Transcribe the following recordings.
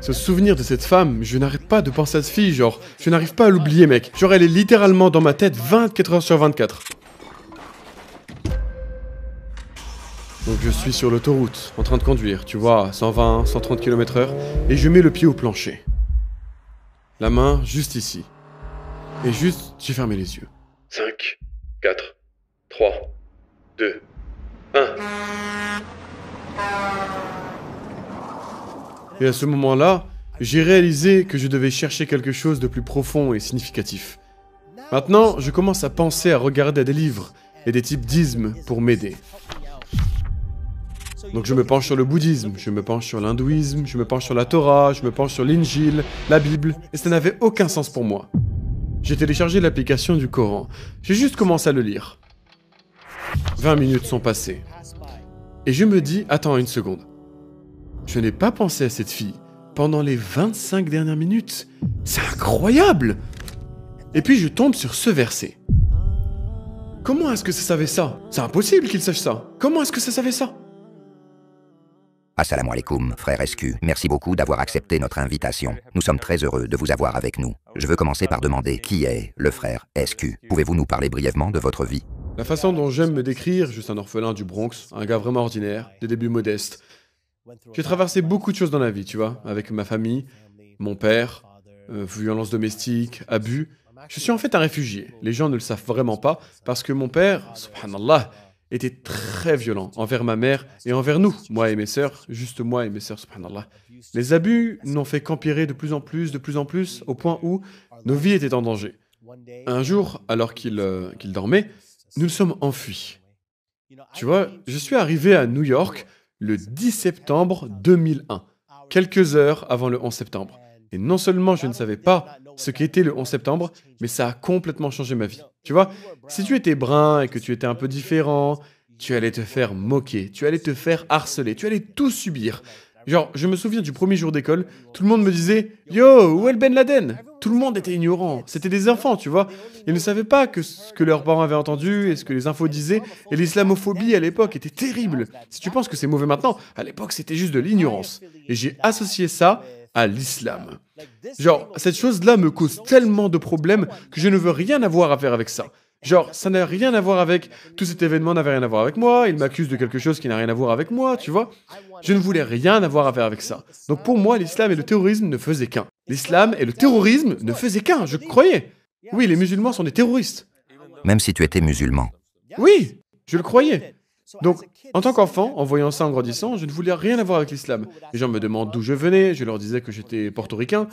Ce souvenir de cette femme, je n'arrête pas de penser à cette fille, genre, je n'arrive pas à l'oublier, mec. Genre, elle est littéralement dans ma tête 24 heures sur 24. Donc je suis sur l'autoroute, en train de conduire, tu vois, 120, 130 km/h, et je mets le pied au plancher. La main juste ici. Et juste, j'ai fermé les yeux. 5, 4, 3, 2, 1. Et à ce moment-là, j'ai réalisé que je devais chercher quelque chose de plus profond et significatif. Maintenant, je commence à penser à regarder des livres et des types d'ismes pour m'aider. Donc je me penche sur le bouddhisme, je me penche sur l'hindouisme, je me penche sur la Torah, je me penche sur l'Injil, la Bible, et ça n'avait aucun sens pour moi. J'ai téléchargé l'application du Coran, j'ai juste commencé à le lire. 20 minutes sont passées. Et je me dis, attends une seconde. Je n'ai pas pensé à cette fille pendant les 25 dernières minutes. C'est incroyable! Et puis je tombe sur ce verset. Comment est-ce que ça savait ça? C'est impossible qu'il sache ça. Comment est-ce que ça savait ça? Assalamu alaikum, frère SQ. Merci beaucoup d'avoir accepté notre invitation. Nous sommes très heureux de vous avoir avec nous. Je veux commencer par demander qui est le frère SQ. Pouvez-vous nous parler brièvement de votre vie? La façon dont j'aime me décrire, juste un orphelin du Bronx, un gars vraiment ordinaire, des débuts modestes. J'ai traversé beaucoup de choses dans la vie, tu vois, avec ma famille, mon père, violence domestique, abus. Je suis en fait un réfugié. Les gens ne le savent vraiment pas, parce que mon père, subhanallah, était très violent envers ma mère et envers nous, moi et mes sœurs, juste moi et mes sœurs, subhanallah. Les abus n'ont fait qu'empirer de plus en plus, au point où nos vies étaient en danger. Un jour, alors qu'il dormait, nous nous sommes enfuis. Tu vois, je suis arrivé à New York le 10 septembre 2001, quelques heures avant le 11 septembre. Et non seulement je ne savais pas ce qu'était le 11 septembre, mais ça a complètement changé ma vie. Tu vois, si tu étais brun et que tu étais un peu différent, tu allais te faire moquer, tu allais te faire harceler, tu allais tout subir. Genre, je me souviens du premier jour d'école, tout le monde me disait « Yo, où est le Ben Laden ?» Tout le monde était ignorant, c'était des enfants, tu vois. Ils ne savaient pas que ce que leurs parents avaient entendu et ce que les infos disaient, et l'islamophobie à l'époque était terrible. Si tu penses que c'est mauvais maintenant, à l'époque c'était juste de l'ignorance. Et j'ai associé ça à l'islam. Genre, cette chose-là me cause tellement de problèmes que je ne veux rien avoir à faire avec ça. Genre, ça n'a rien à voir avec... Tout cet événement n'avait rien à voir avec moi, il m'accuse de quelque chose qui n'a rien à voir avec moi, tu vois. Je ne voulais rien avoir à faire avec ça. Donc pour moi, l'islam et le terrorisme ne faisaient qu'un. L'islam et le terrorisme ne faisaient qu'un, je croyais. Oui, les musulmans sont des terroristes. Même si tu étais musulman. Oui, je le croyais. Donc, en tant qu'enfant, en voyant ça en grandissant, je ne voulais rien avoir avec l'islam. Les gens me demandent d'où je venais, je leur disais que j'étais portoricain.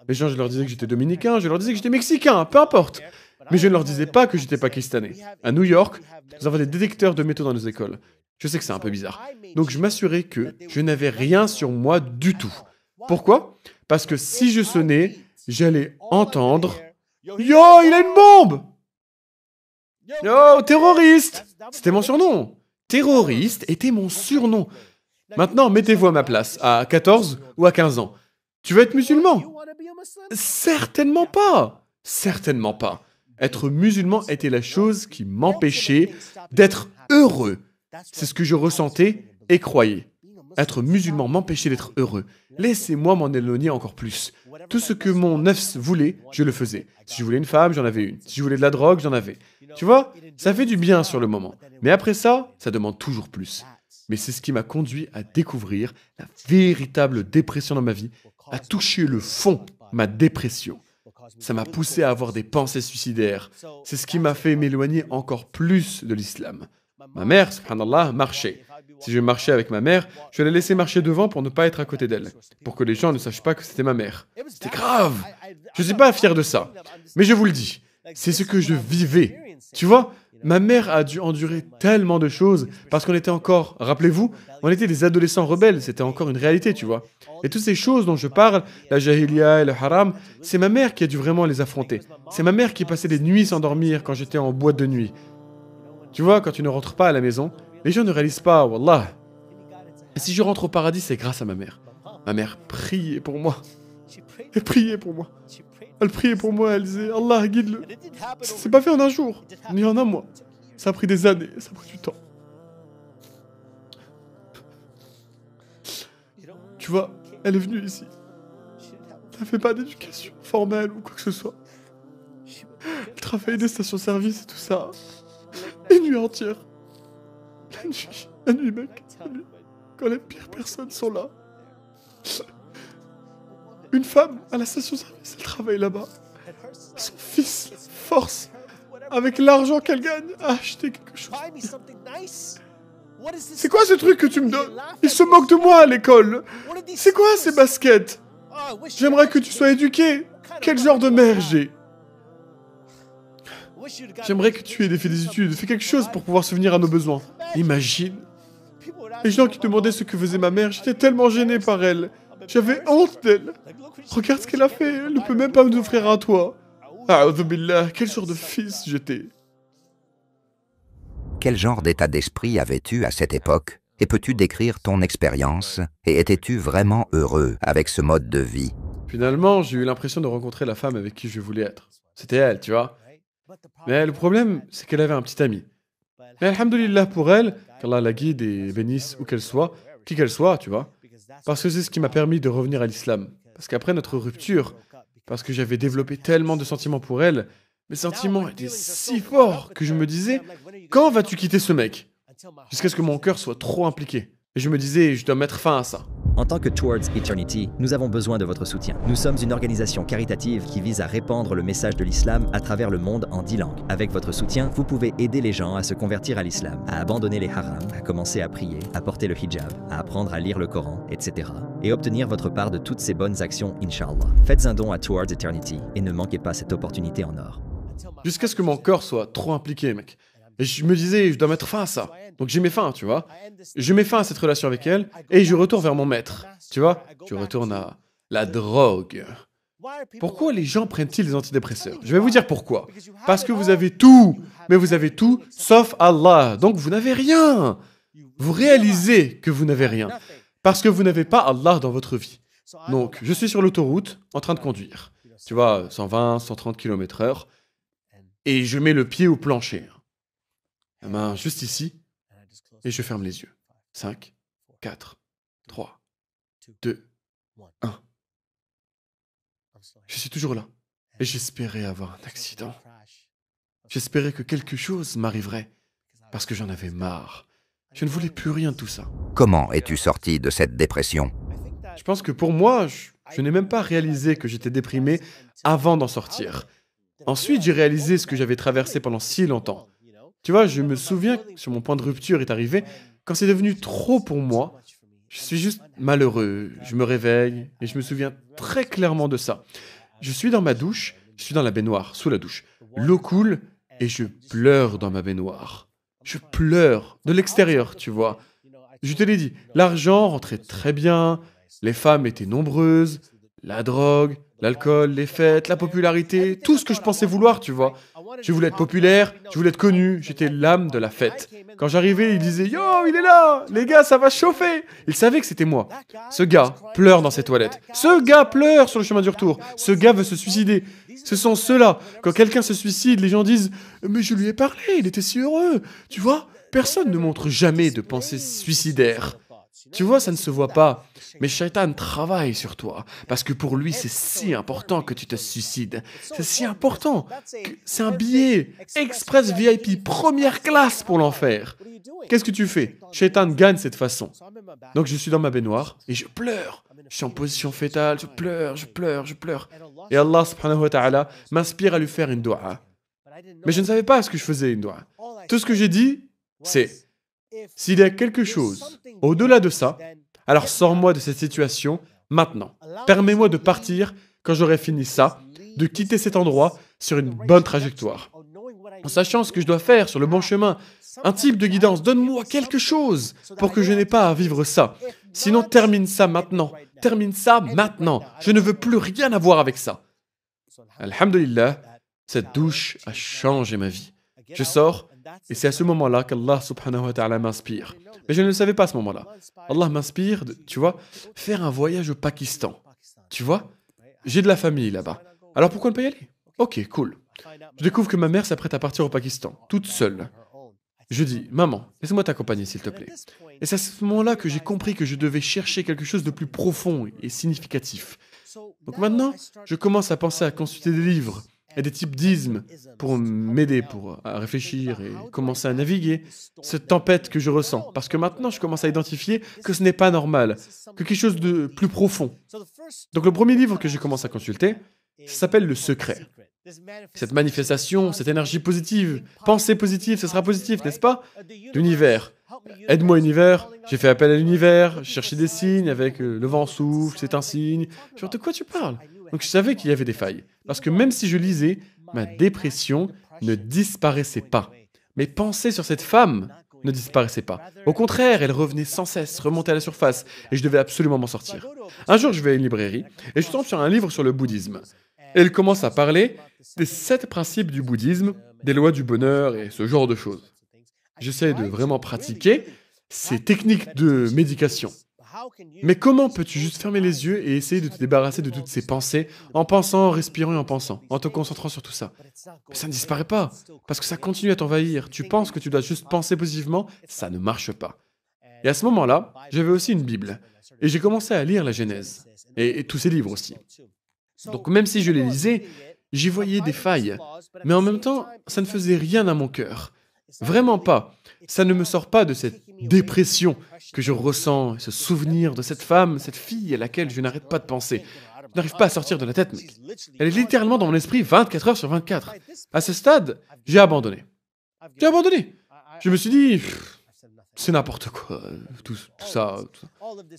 Les gens, je leur disais que j'étais dominicain, je leur disais que j'étais mexicain, peu importe. Mais je ne leur disais pas que j'étais pakistanais. À New York, nous avons des détecteurs de métaux dans nos écoles. Je sais que c'est un peu bizarre. Donc je m'assurais que je n'avais rien sur moi du tout. Pourquoi? Parce que si je sonnais, j'allais entendre « Yo, il a une bombe !»« Yo, terroriste !» C'était mon surnom. Terroriste était mon surnom. Maintenant, mettez-vous à ma place, à 14 ou à 15 ans. Tu veux être musulman? Certainement pas. Certainement pas. Être musulman était la chose qui m'empêchait d'être heureux. C'est ce que je ressentais et croyais. Être musulman m'empêchait d'être heureux. Laissez-moi m'en éloigner encore plus. Tout ce que mon nefs voulait, je le faisais. Si je voulais une femme, j'en avais une. Si je voulais de la drogue, j'en avais. Tu vois, ça fait du bien sur le moment. Mais après ça, ça demande toujours plus. Mais c'est ce qui m'a conduit à découvrir la véritable dépression dans ma vie, à toucher le fond, ma dépression. Ça m'a poussé à avoir des pensées suicidaires. C'est ce qui m'a fait m'éloigner encore plus de l'islam. Ma mère, subhanallah, marchait. Si je marchais avec ma mère, je la laissais marcher devant pour ne pas être à côté d'elle, pour que les gens ne sachent pas que c'était ma mère. C'était grave. Je ne suis pas fier de ça. Mais je vous le dis, c'est ce que je vivais. Tu vois, ma mère a dû endurer tellement de choses parce qu'on était encore, rappelez-vous, on était des adolescents rebelles, c'était encore une réalité, tu vois. Et toutes ces choses dont je parle, la jahiliya et le haram, c'est ma mère qui a dû vraiment les affronter. C'est ma mère qui passait des nuits sans dormir quand j'étais en boîte de nuit. Tu vois, quand tu ne rentres pas à la maison, les gens ne réalisent pas, wallah. Et si je rentre au paradis, c'est grâce à ma mère. Ma mère priait pour moi. Elle priait pour moi. Elle priait pour moi, elle disait, Allah, guide-le. Ça s'est pas fait en un jour, ni en un mois. Ça a pris des années, ça a pris du temps. Tu vois, elle est venue ici. n'avait pas d'éducation formelle ou quoi que ce soit. Elle travaillait des stations-service et tout ça. Une nuit entière. La nuit, mec. La nuit. Quand les pires personnes sont là. Une femme à la station-service, elle travaille là-bas. Son fils la force, avec l'argent qu'elle gagne, à acheter quelque chose. C'est quoi ce truc que tu me donnes? Il se moque de moi à l'école. C'est quoi ces baskets? J'aimerais que tu sois éduqué. Quel genre de mère j'ai? J'aimerais que tu aies fait des études, fais quelque chose pour pouvoir subvenir à nos besoins. Imagine. Les gens qui demandaient ce que faisait ma mère, j'étais tellement gêné par elle. J'avais honte d'elle. Regarde ce qu'elle a fait, elle ne peut même pas nous offrir un toit. A'udhu billah, quel genre de fils j'étais. Quel genre d'état d'esprit avais-tu à cette époque? Et peux-tu décrire ton expérience? Et étais-tu vraiment heureux avec ce mode de vie? Finalement, j'ai eu l'impression de rencontrer la femme avec qui je voulais être. C'était elle, tu vois. Mais le problème, c'est qu'elle avait un petit ami. Mais alhamdoulilah pour elle, qu'Allah la guide et bénisse où qu'elle soit, qui qu'elle soit, tu vois. Parce que c'est ce qui m'a permis de revenir à l'islam. Parce qu'après notre rupture, parce que j'avais développé tellement de sentiments pour elle, mes sentiments étaient si forts que je me disais, quand vas-tu quitter ce mec? Jusqu'à ce que mon cœur soit trop impliqué. Et je me disais, je dois mettre fin à ça. En tant que Towards Eternity, nous avons besoin de votre soutien. Nous sommes une organisation caritative qui vise à répandre le message de l'islam à travers le monde en 10 langues. Avec votre soutien, vous pouvez aider les gens à se convertir à l'islam, à abandonner les harams, à commencer à prier, à porter le hijab, à apprendre à lire le Coran, etc. Et obtenir votre part de toutes ces bonnes actions, Inch'Allah. Faites un don à Towards Eternity et ne manquez pas cette opportunité en or. Jusqu'à ce que mon corps soit trop impliqué, mec. Et je me disais, je dois mettre fin à ça. Donc j'ai mis fin, tu vois. Je mets fin à cette relation avec elle et je retourne vers mon maître. Tu vois, je retourne à la drogue. Pourquoi les gens prennent-ils des antidépresseurs? Je vais vous dire pourquoi. Parce que vous avez tout. Mais vous avez tout sauf Allah. Donc vous n'avez rien. Vous réalisez que vous n'avez rien. Parce que vous n'avez pas Allah dans votre vie. Donc je suis sur l'autoroute en train de conduire. Tu vois, 120, 130 km/h. Et je mets le pied au plancher. La main juste ici, et je ferme les yeux. 5, 4, 3, 2, 1. Je suis toujours là. Et j'espérais avoir un accident. J'espérais que quelque chose m'arriverait, parce que j'en avais marre. Je ne voulais plus rien de tout ça. Comment es-tu sorti de cette dépression? Je pense que pour moi, je n'ai même pas réalisé que j'étais déprimé avant d'en sortir. Ensuite, j'ai réalisé ce que j'avais traversé pendant si longtemps. Tu vois, je me souviens que mon point de rupture est arrivé quand c'est devenu trop pour moi. Je suis juste malheureux. Je me réveille et je me souviens très clairement de ça. Je suis dans ma douche, je suis dans la baignoire, sous la douche. L'eau coule et je pleure dans ma baignoire. Je pleure de l'extérieur, tu vois. Je te l'ai dit, l'argent rentrait très bien, les femmes étaient nombreuses, la drogue, l'alcool, les fêtes, la popularité, tout ce que je pensais vouloir, tu vois. Je voulais être populaire, je voulais être connu, j'étais l'âme de la fête. Quand j'arrivais, ils disaient « Yo, il est là! Les gars, ça va chauffer !» Ils savaient que c'était moi. Ce gars pleure dans ses toilettes. Ce gars pleure sur le chemin du retour. Ce gars veut se suicider. Ce sont ceux-là. Quand quelqu'un se suicide, les gens disent « Mais je lui ai parlé, il était si heureux !» Tu vois, personne ne montre jamais de pensée suicidaire. Tu vois, ça ne se voit pas. Mais Shaitan travaille sur toi. Parce que pour lui, c'est si important que tu te suicides. C'est si important. C'est un billet express VIP première classe pour l'enfer. Qu'est-ce que tu fais? Shaitan gagne cette façon. Donc je suis dans ma baignoire et je pleure. Je suis en position fétale, je pleure, je pleure, je pleure. Et Allah subhanahu wa ta'ala m'inspire à lui faire une dua. Mais je ne savais pas ce que je faisais, une dua. Tout ce que j'ai dit, c'est: s'il y a quelque chose au-delà de ça, alors sors-moi de cette situation maintenant. Permets-moi de partir quand j'aurai fini ça, de quitter cet endroit sur une bonne trajectoire. En sachant ce que je dois faire sur le bon chemin, un type de guidance, donne-moi quelque chose pour que je n'ai pas à vivre ça. Sinon, termine ça maintenant. Termine ça maintenant. Je ne veux plus rien avoir avec ça. Alhamdulillah, cette douche a changé ma vie. Je sors, et c'est à ce moment-là qu'Allah subhanahu wa ta'ala m'inspire. Mais je ne le savais pas à ce moment-là. Allah m'inspire, tu vois, faire un voyage au Pakistan. Tu vois, j'ai de la famille là-bas. Alors pourquoi ne pas y aller? Ok, cool. Je découvre que ma mère s'apprête à partir au Pakistan, toute seule. Je dis, maman, laisse-moi t'accompagner s'il te plaît. Et c'est à ce moment-là que j'ai compris que je devais chercher quelque chose de plus profond et significatif. Donc maintenant, je commence à penser à consulter des livres et des types d'ismes pour m'aider à réfléchir et commencer à naviguer cette tempête que je ressens. Parce que maintenant, je commence à identifier que ce n'est pas normal, que quelque chose de plus profond. Donc le premier livre que j'ai commencé à consulter, ça s'appelle Le Secret. Cette manifestation, cette énergie positive, pensée positive, ce sera positif, n'est-ce pas? L'univers. Aide-moi univers, j'ai fait appel à l'univers, j'ai cherché des signes avec le vent souffle, c'est un signe. Genre, de quoi tu parles? Donc je savais qu'il y avait des failles. Parce que même si je lisais, ma dépression ne disparaissait pas. Mes pensées sur cette femme ne disparaissaient pas. Au contraire, elle revenait sans cesse, remontait à la surface, et je devais absolument m'en sortir. Un jour, je vais à une librairie, et je tombe sur un livre sur le bouddhisme. Et elle commence à parler des 7 principes du bouddhisme, des lois du bonheur et ce genre de choses. J'essaie de vraiment pratiquer ces techniques de médication. Mais comment peux-tu juste fermer les yeux et essayer de te débarrasser de toutes ces pensées en pensant, en respirant et en pensant, en te concentrant sur tout ça? Mais ça ne disparaît pas, parce que ça continue à t'envahir. Tu penses que tu dois juste penser positivement, ça ne marche pas. Et à ce moment-là, j'avais aussi une Bible, et j'ai commencé à lire la Genèse, et tous ces livres aussi. Donc même si je les lisais, j'y voyais des failles, mais en même temps, ça ne faisait rien à mon cœur. Vraiment pas. Ça ne me sort pas de cette dépression que je ressens, ce souvenir de cette femme, cette fille à laquelle je n'arrête pas de penser. Je n'arrive pas à sortir de la tête, mec. Elle est littéralement dans mon esprit 24 heures sur 24. À ce stade, j'ai abandonné. J'ai abandonné. Je me suis dit, c'est n'importe quoi, tout ça.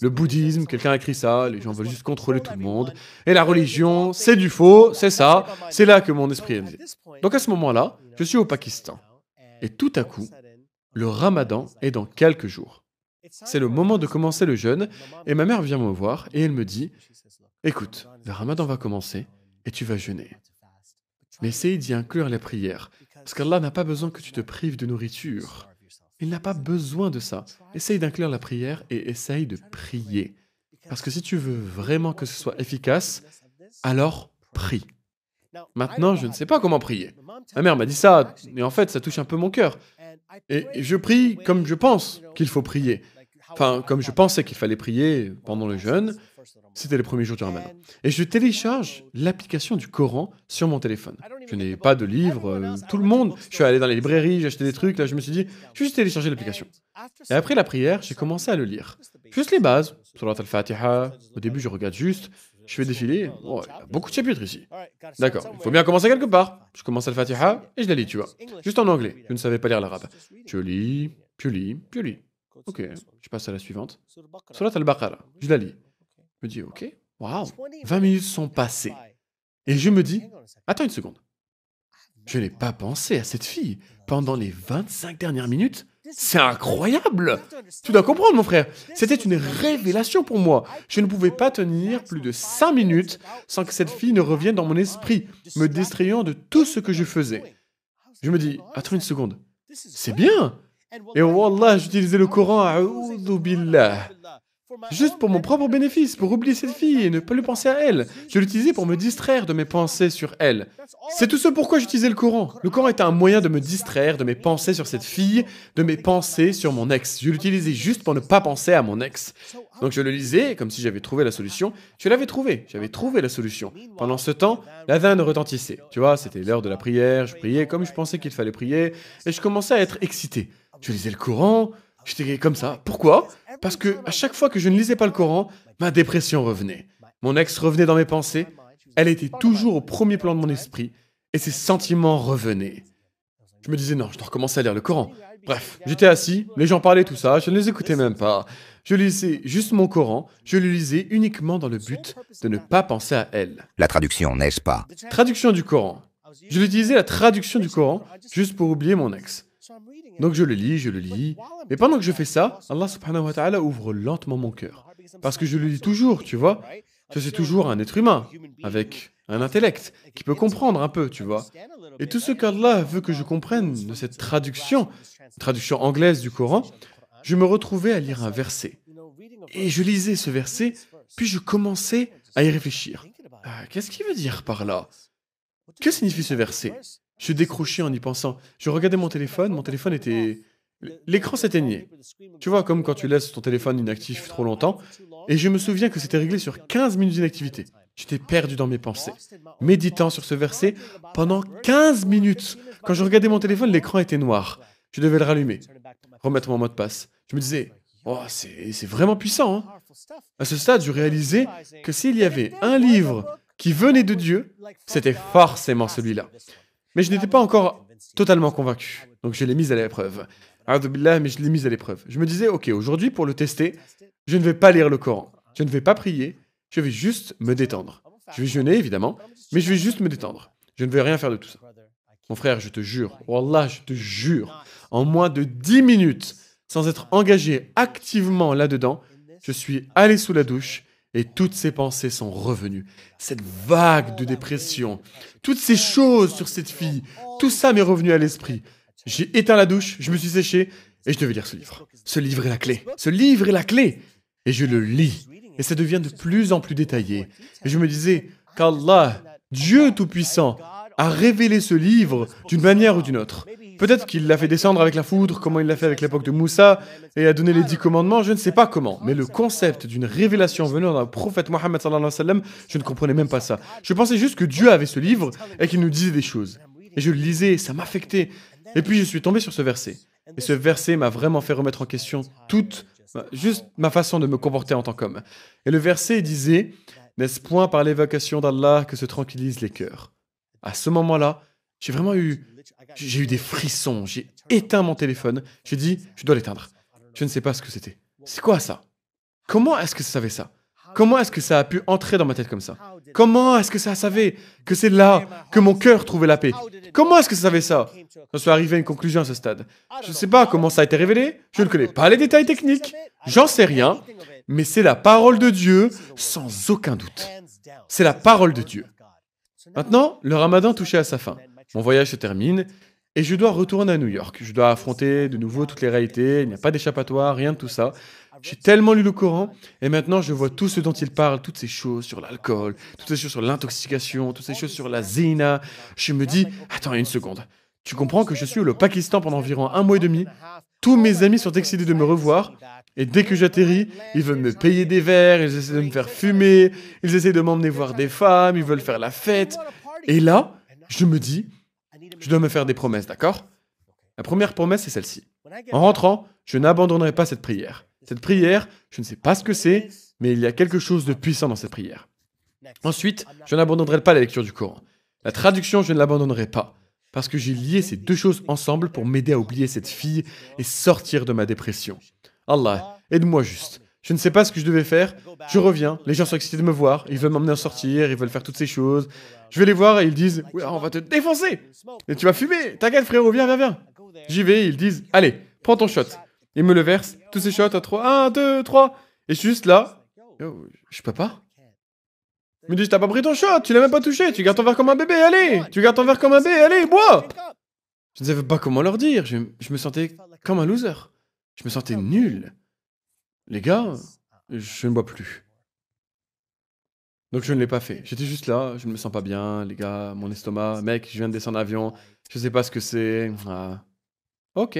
Le bouddhisme, quelqu'un a écrit ça, les gens veulent juste contrôler tout le monde. Et la religion, c'est du faux, c'est ça. C'est là que mon esprit est né. Donc à ce moment-là, je suis au Pakistan. Et tout à coup, le ramadan est dans quelques jours. C'est le moment de commencer le jeûne, et ma mère vient me voir et elle me dit « Écoute, le ramadan va commencer et tu vas jeûner. Mais essaye d'y inclure les prières, parce qu'Allah n'a pas besoin que tu te prives de nourriture. Il n'a pas besoin de ça. Essaye d'inclure la prière et essaye de prier. Parce que si tu veux vraiment que ce soit efficace, alors prie. » Maintenant, je ne sais pas comment prier. Ma mère m'a dit ça, et en fait, ça touche un peu mon cœur. Et je prie comme je pense qu'il faut prier. Enfin, comme je pensais qu'il fallait prier pendant le jeûne, c'était les premiers jours du ramadan. Et je télécharge l'application du Coran sur mon téléphone. Je n'ai pas de livre, tout le monde. Je suis allé dans les librairies, j'ai acheté des trucs, là je me suis dit, je vais juste télécharger l'application. Et après la prière, j'ai commencé à le lire. Juste les bases, Surat al-Fatiha, au début je regarde juste, je fais défiler, oh, il y a beaucoup de chapitres ici. D'accord, il faut bien commencer quelque part. Je commence al-Fatiha et je la lis, tu vois. Juste en anglais, je ne savais pas lire l'arabe. Je lis, je lis, je lis. Ok, je passe à la suivante. Surat al-Baqarah, je la lis. Je me dis, ok, waouh, 20 minutes sont passées. Et je me dis, attends une seconde. Je n'ai pas pensé à cette fille pendant les 25 dernières minutes. C'est incroyable! Tu dois comprendre, mon frère. C'était une révélation pour moi. Je ne pouvais pas tenir plus de 5 minutes sans que cette fille ne revienne dans mon esprit, me distrayant de tout ce que je faisais. Je me dis, attends une seconde. C'est bien! Et wallah, j'utilisais le Coran, a'oudhu billah. Juste pour mon propre bénéfice, pour oublier cette fille et ne pas lui penser à elle. Je l'utilisais pour me distraire de mes pensées sur elle. C'est tout ce pourquoi j'utilisais le Coran. Le Coran était un moyen de me distraire de mes pensées sur cette fille, de mes pensées sur mon ex. Je l'utilisais juste pour ne pas penser à mon ex. Donc je le lisais comme si j'avais trouvé la solution. Je l'avais trouvé, j'avais trouvé la solution. Pendant ce temps, l'adhan retentissait. Tu vois, c'était l'heure de la prière, je priais comme je pensais qu'il fallait prier, et je commençais à être excité. Je lisais le Coran, j'étais comme ça. Pourquoi ? Parce que à chaque fois que je ne lisais pas le Coran, ma dépression revenait. Mon ex revenait dans mes pensées, elle était toujours au premier plan de mon esprit, et ses sentiments revenaient. Je me disais non, je dois recommencer à lire le Coran. Bref, j'étais assis, les gens parlaient tout ça, je ne les écoutais même pas. Je lisais juste mon Coran, je le lisais uniquement dans le but de ne pas penser à elle. La traduction, n'est-ce pas? Traduction du Coran. Je utilisais la traduction du Coran juste pour oublier mon ex. Donc je le lis, mais pendant que je fais ça, Allah subhanahu wa ta'ala ouvre lentement mon cœur. Parce que je le lis toujours, tu vois. Je suis toujours un être humain, avec un intellect, qui peut comprendre un peu, tu vois. Et tout ce qu'Allah veut que je comprenne de cette traduction anglaise du Coran, je me retrouvais à lire un verset. Et je lisais ce verset, puis je commençais à y réfléchir. Qu'est-ce qu'il veut dire par là? Que signifie ce verset? Je décrochais en y pensant. Je regardais mon téléphone était... L'écran s'éteignait. Tu vois, comme quand tu laisses ton téléphone inactif trop longtemps. Et je me souviens que c'était réglé sur 15 minutes d'inactivité. J'étais perdu dans mes pensées, méditant sur ce verset pendant 15 minutes. Quand je regardais mon téléphone, l'écran était noir. Je devais le rallumer, remettre mon mot de passe. Je me disais, oh, c'est vraiment puissant. Hein. À ce stade, je réalisais que s'il y avait un livre qui venait de Dieu, c'était forcément celui-là. Mais je n'étais pas encore totalement convaincu. Donc je l'ai mis à l'épreuve. Mais je l'ai mis à l'épreuve. Je me disais, ok, aujourd'hui, pour le tester, je ne vais pas lire le Coran. Je ne vais pas prier. Je vais juste me détendre. Je vais jeûner, évidemment, mais je vais juste me détendre. Je ne vais rien faire de tout ça. Mon frère, je te jure, Wallah, je te jure, en moins de 10 minutes, sans être engagé activement là-dedans, je suis allé sous la douche et toutes ces pensées sont revenues. Cette vague de dépression, toutes ces choses sur cette fille, tout ça m'est revenu à l'esprit. J'ai éteint la douche, je me suis séché et je devais lire ce livre. Ce livre est la clé. Ce livre est la clé. Et je le lis. Et ça devient de plus en plus détaillé. Et je me disais qu'Allah, Dieu Tout-Puissant, a révélé ce livre d'une manière ou d'une autre. Peut-être qu'il l'a fait descendre avec la foudre, comment il l'a fait avec l'époque de Moussa, et a donné les 10 commandements, je ne sais pas comment. Mais le concept d'une révélation venant d'un prophète Mohammed sallallahu alayhi wa sallam, je ne comprenais même pas ça. Je pensais juste que Dieu avait ce livre et qu'il nous disait des choses. Et je le lisais, ça m'affectait. Et puis je suis tombé sur ce verset. Et ce verset m'a vraiment fait remettre en question juste ma façon de me comporter en tant qu'homme. Et le verset disait, « N'est-ce point par l'évocation d'Allah que se tranquillisent les cœurs ?» À ce moment-là, j'ai eu des frissons, j'ai éteint mon téléphone, j'ai dit, je dois l'éteindre. Je ne sais pas ce que c'était. C'est quoi ça? Comment est-ce que ça savait ça? Comment est-ce que ça a pu entrer dans ma tête comme ça? Comment est-ce que ça savait que c'est là que mon cœur trouvait la paix? Comment est-ce que ça savait ça? J'en suis arrivé à une conclusion à ce stade. Je ne sais pas comment ça a été révélé, je ne connais pas les détails techniques, j'en sais rien, mais c'est la parole de Dieu sans aucun doute. C'est la parole de Dieu. Maintenant, le ramadan touchait à sa fin. Mon voyage se termine et je dois retourner à New York. Je dois affronter de nouveau toutes les réalités, il n'y a pas d'échappatoire, rien de tout ça. J'ai tellement lu le Coran et maintenant je vois tout ce dont il parle, toutes ces choses sur l'alcool, toutes ces choses sur l'intoxication, toutes ces choses sur la zina. Je me dis, attends une seconde, tu comprends que je suis au Pakistan pendant environ 1 mois et demi, tous mes amis sont excités de me revoir et dès que j'atterris, ils veulent me payer des verres, ils essaient de me faire fumer, ils essaient de m'emmener voir des femmes, ils veulent faire la fête. Et là, je me dis, je dois me faire des promesses, d'accord? La première promesse, c'est celle-ci. En rentrant, je n'abandonnerai pas cette prière. Cette prière, je ne sais pas ce que c'est, mais il y a quelque chose de puissant dans cette prière. Ensuite, je n'abandonnerai pas la lecture du Coran. La traduction, je ne l'abandonnerai pas, parce que j'ai lié ces deux choses ensemble pour m'aider à oublier cette fille et sortir de ma dépression. Allah, aide-moi juste. Je ne sais pas ce que je devais faire. Je reviens, les gens sont excités de me voir, ils veulent m'emmener en sortir, ils veulent faire toutes ces choses. Je vais les voir et ils disent « Oui, on va te défoncer et tu vas fumer, t'inquiète frérot, viens. » J'y vais et ils disent « Allez, prends ton shot. » Ils me le versent, tous ces shots à 3, 1, 2, 3. Et je suis juste là. Yo, je peux pas. Ils me disent « T'as pas pris ton shot, tu l'as même pas touché, tu gardes ton verre comme un bébé, allez. Tu gardes ton verre comme un bébé, allez, bois. » Je ne savais pas comment leur dire, je me sentais comme un loser. Je me sentais nul. Les gars, je ne bois plus. Donc je ne l'ai pas fait. J'étais juste là, je ne me sens pas bien, les gars, mon estomac, mec, je viens de descendre l'avion, je sais pas ce que c'est. Ah. Ok.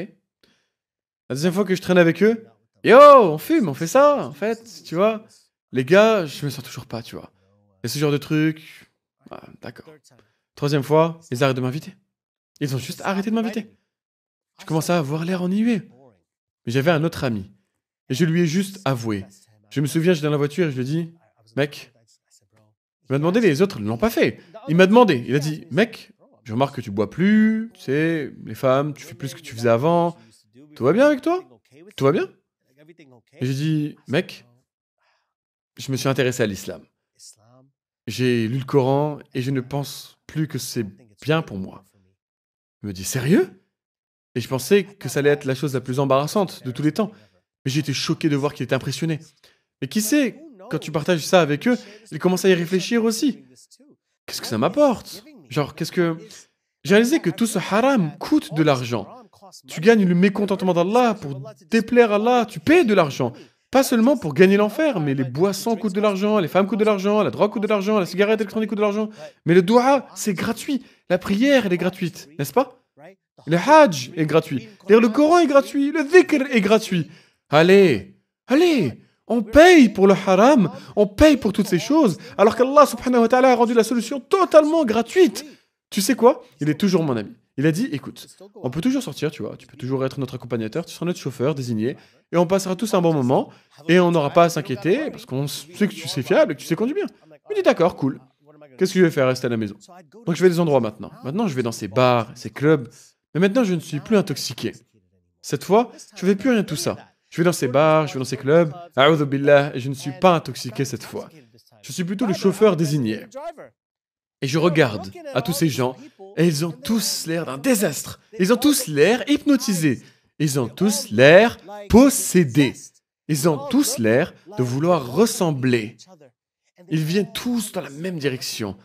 La deuxième fois que je traîne avec eux, yo, on fume, on fait ça, en fait, tu vois. Les gars, je me sens toujours pas, tu vois. Et ce genre de truc, ah, d'accord. Troisième fois, ils arrêtent de m'inviter. Ils ont juste arrêté de m'inviter. Je commençais à avoir l'air ennuyé. Mais j'avais un autre ami. Et je lui ai juste avoué. Je me souviens, j'étais dans la voiture et je lui ai dit, mec, il m'a demandé, les autres ne l'ont pas fait. Il m'a demandé, il a dit, mec, je remarque que tu bois plus, tu sais, les femmes, tu fais plus ce que tu faisais avant. Tout va bien avec toi? Tout va bien? Et j'ai dit, mec, je me suis intéressé à l'islam. J'ai lu le Coran et je ne pense plus que c'est bien pour moi. Il me dit, sérieux? Et je pensais que ça allait être la chose la plus embarrassante de tous les temps. Mais j'ai été choqué de voir qu'il était impressionné. Et qui sait, quand tu partages ça avec eux, ils commencent à y réfléchir aussi. Qu'est-ce que ça m'apporte? Genre, j'ai réalisé que tout ce haram coûte de l'argent. Tu gagnes le mécontentement d'Allah pour déplaire à Allah. Tu payes de l'argent. Pas seulement pour gagner l'enfer, mais les boissons coûtent de l'argent, les femmes coûtent de l'argent, la drogue coûte de l'argent, la cigarette électronique coûte de l'argent. Mais le dua, c'est gratuit. La prière, elle est gratuite, n'est-ce pas? Le hajj est gratuit. Lire le Coran est gratuit. Le dhikr est gratuit. Allez, On paye pour le haram, on paye pour toutes ces choses, alors qu'Allah subhanahu wa ta'ala a rendu la solution totalement gratuite. Tu sais quoi? Il est toujours mon ami. Il a dit, écoute, on peut toujours sortir, tu vois, tu peux toujours être notre accompagnateur, tu seras notre chauffeur désigné, et on passera tous un bon moment, et on n'aura pas à s'inquiéter, parce qu'on sait que tu sais fiable et que tu sais conduire bien. Il dit, d'accord, cool. Qu'est-ce que je vais faire? Rester à la maison. Donc je vais à des endroits maintenant. Maintenant, je vais dans ces bars, ces clubs, mais maintenant, je ne suis plus intoxiqué. Cette fois, je ne fais plus rien de tout ça. Je vais dans ces bars, je vais dans ces clubs, a'udhu billah, et je ne suis pas intoxiqué cette fois. Je suis plutôt le chauffeur désigné. Et je regarde à tous ces gens, et ils ont tous l'air d'un désastre. Ils ont tous l'air hypnotisés. Ils ont tous l'air possédés. Ils ont tous l'air de vouloir ressembler. Ils viennent tous dans la même direction.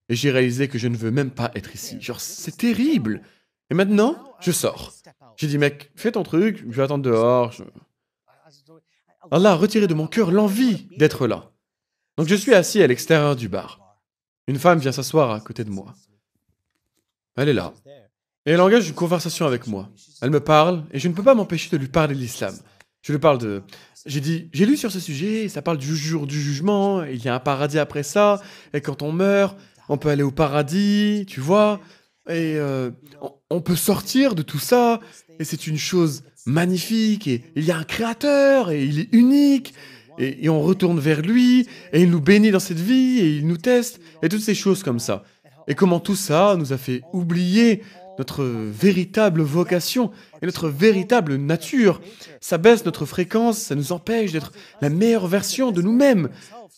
Et j'ai réalisé que je ne veux même pas être ici. Genre, c'est terrible. Et maintenant, je sors. J'ai dit, mec, fais ton truc, je vais attendre dehors. Allah a retiré de mon cœur l'envie d'être là. Donc je suis assis à l'extérieur du bar. Une femme vient s'asseoir à côté de moi. Elle est là. Et elle engage une conversation avec moi. Elle me parle, et je ne peux pas m'empêcher de lui parler de l'islam. Je lui parle de... J'ai dit, j'ai lu sur ce sujet, ça parle du jour du jugement, il y a un paradis après ça, et quand on meurt, on peut aller au paradis, tu vois, et on peut sortir de tout ça, et c'est une chose magnifique, et il y a un créateur, et il est unique, et on retourne vers lui, et il nous bénit dans cette vie, et il nous teste, et toutes ces choses comme ça. Et comment tout ça nous a fait oublier notre véritable vocation et notre véritable nature. Ça baisse notre fréquence, ça nous empêche d'être la meilleure version de nous-mêmes.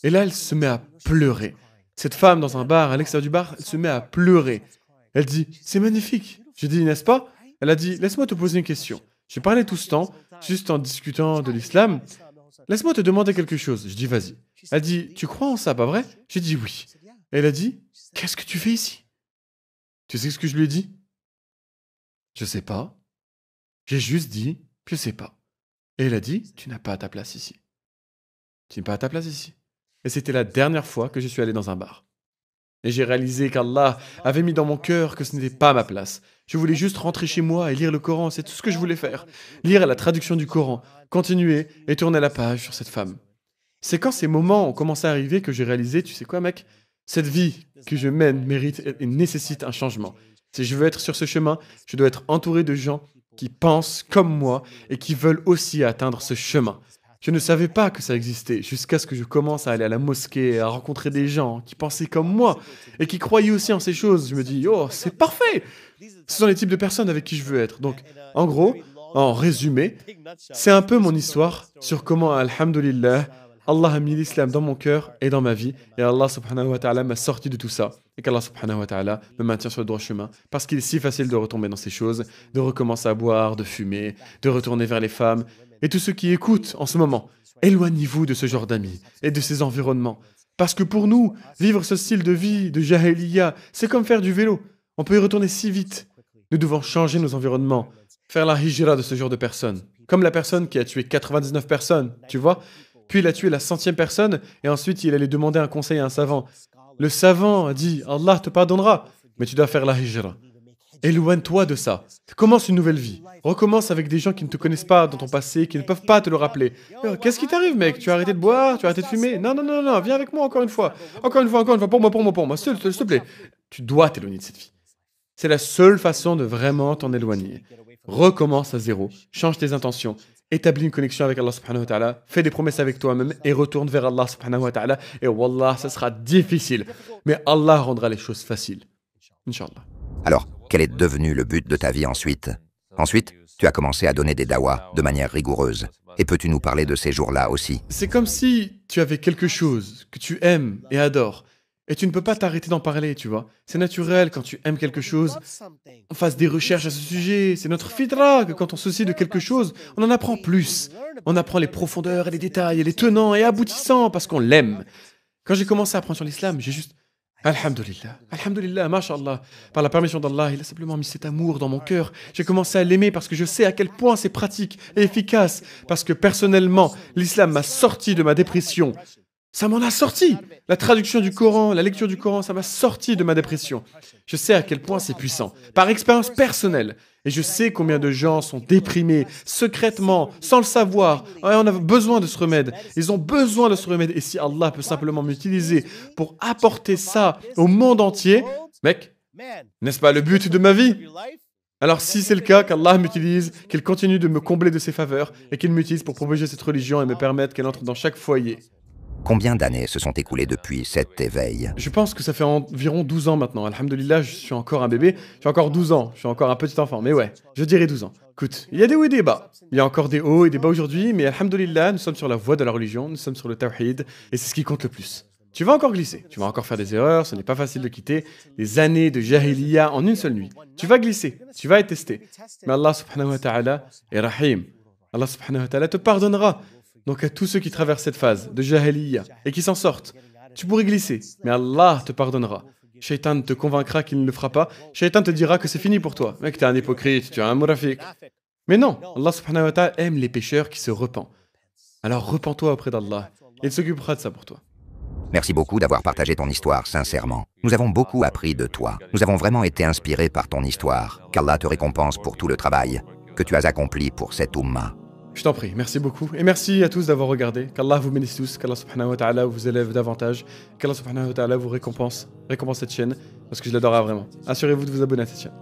Et là, elle se met à pleurer. Cette femme dans un bar, à l'extérieur du bar, elle se met à pleurer. Elle dit, c'est magnifique. J'ai dit, n'est-ce pas? Elle a dit, laisse-moi te poser une question. J'ai parlé tout ce temps, juste en discutant de l'islam. Laisse-moi te demander quelque chose. Je dis, vas-y. Elle dit, tu crois en ça, pas vrai? J'ai dit, oui. Et elle a dit, qu'est-ce que tu fais ici? Tu sais ce que je lui ai dit? Je sais pas. J'ai juste dit, je sais pas. Et elle a dit, tu n'as pas ta place ici. Tu n'as pas ta place ici. Et c'était la dernière fois que je suis allé dans un bar. Et j'ai réalisé qu'Allah avait mis dans mon cœur que ce n'était pas ma place. Je voulais juste rentrer chez moi et lire le Coran, c'est tout ce que je voulais faire. Lire la traduction du Coran, continuer et tourner la page sur cette femme. C'est quand ces moments ont commencé à arriver que j'ai réalisé, tu sais quoi mec, cette vie que je mène mérite et nécessite un changement. Si je veux être sur ce chemin, je dois être entouré de gens qui pensent comme moi et qui veulent aussi atteindre ce chemin. Je ne savais pas que ça existait jusqu'à ce que je commence à aller à la mosquée, à rencontrer des gens qui pensaient comme moi et qui croyaient aussi en ces choses. Je me dis, oh, c'est parfait! Ce sont les types de personnes avec qui je veux être. Donc, en gros, en résumé, c'est un peu mon histoire sur comment, alhamdulillah, Allah a mis l'islam dans mon cœur et dans ma vie. Et Allah subhanahu wa ta'ala m'a sorti de tout ça. Et qu'Allah subhanahu wa ta'ala me maintient sur le droit chemin. Parce qu'il est si facile de retomber dans ces choses, de recommencer à boire, de fumer, de retourner vers les femmes. Et tous ceux qui écoutent en ce moment, éloignez-vous de ce genre d'amis et de ces environnements. Parce que pour nous, vivre ce style de vie, de jahiliya, c'est comme faire du vélo. On peut y retourner si vite. Nous devons changer nos environnements, faire la hijra de ce genre de personnes. Comme la personne qui a tué 99 personnes, tu vois. Puis il a tué la 100e personne et ensuite il allait demander un conseil à un savant. Le savant a dit « Allah te pardonnera, mais tu dois faire la hijra. » Éloigne-toi de ça. Commence une nouvelle vie. Recommence avec des gens qui ne te connaissent pas dans ton passé, qui ne peuvent pas te le rappeler. Qu'est-ce qui t'arrive, mec? Tu as arrêté de boire? Tu as arrêté de fumer? Non, non, non, non, viens avec moi encore une fois. Encore une fois, pour moi. S'il te plaît. Tu dois t'éloigner de cette vie. C'est la seule façon de vraiment t'en éloigner. Recommence à zéro. Change tes intentions. Établis une connexion avec Allah subhanahu wa ta'ala, fais des promesses avec toi-même et retourne vers Allah subhanahu wa ta'ala. Et wallah, ça sera difficile. Mais Allah rendra les choses faciles. Inch'Allah. Alors, quel est devenu le but de ta vie ensuite? Ensuite, tu as commencé à donner des dawas de manière rigoureuse. Et peux-tu nous parler de ces jours-là aussi? C'est comme si tu avais quelque chose que tu aimes et adores. Et tu ne peux pas t'arrêter d'en parler, tu vois. C'est naturel quand tu aimes quelque chose, on fasse des recherches à ce sujet. C'est notre fitra que quand on se soucie de quelque chose, on en apprend plus. On apprend les profondeurs et les détails et les tenants et aboutissants parce qu'on l'aime. Quand j'ai commencé à apprendre sur l'islam, j'ai juste... Alhamdulillah, mashallah. Par la permission d'Allah, il a simplement mis cet amour dans mon cœur. J'ai commencé à l'aimer parce que je sais à quel point c'est pratique et efficace. Parce que personnellement, l'islam m'a sorti de ma dépression. Ça m'en a sorti. La traduction du Coran, la lecture du Coran, ça m'a sorti de ma dépression. Je sais à quel point c'est puissant, par expérience personnelle. Et je sais combien de gens sont déprimés, secrètement, sans le savoir. Ouais, on a besoin de ce remède. Ils ont besoin de ce remède. Et si Allah peut simplement m'utiliser pour apporter ça au monde entier, mec, n'est-ce pas le but de ma vie? Alors si c'est le cas, qu'Allah m'utilise, qu'il continue de me combler de ses faveurs et qu'il m'utilise pour propager cette religion et me permettre qu'elle entre dans chaque foyer. Combien d'années se sont écoulées depuis cet éveil? Je pense que ça fait environ 12 ans maintenant. Alhamdulillah, je suis encore un bébé. J'ai encore 12 ans. Je suis encore un petit enfant. Mais ouais, je dirais 12 ans. Écoute, il y a des hauts et des bas. Il y a encore des hauts et des bas aujourd'hui, mais alhamdulillah, nous sommes sur la voie de la religion, nous sommes sur le tawhid, et c'est ce qui compte le plus. Tu vas encore glisser, tu vas encore faire des erreurs, ce n'est pas facile de quitter les années de jahiliya en une seule nuit. Tu vas glisser, tu vas être testé. Mais Allah subhanahu wa ta'ala est rahim. Allah subhanahu wa ta'ala te pardonnera. Donc à tous ceux qui traversent cette phase de jahiliya et qui s'en sortent, tu pourrais glisser, mais Allah te pardonnera. Shaitan te convaincra qu'il ne le fera pas. Shaitan te dira que c'est fini pour toi. Mec, t'es un hypocrite, tu es un mourafiq. Mais non, Allah subhanahu wa ta'ala aime les pécheurs qui se repentent. Alors repens-toi auprès d'Allah. Il s'occupera de ça pour toi. Merci beaucoup d'avoir partagé ton histoire, sincèrement. Nous avons beaucoup appris de toi. Nous avons vraiment été inspirés par ton histoire. Qu'Allah te récompense pour tout le travail que tu as accompli pour cette Ummah. Je t'en prie, merci beaucoup. Et merci à tous d'avoir regardé. Qu'Allah vous bénisse tous, qu'Allah subhanahu wa ta'ala vous élève davantage, qu'Allah subhanahu wa ta'ala vous récompense cette chaîne, parce que je l'adorerai vraiment. Assurez-vous de vous abonner à cette chaîne.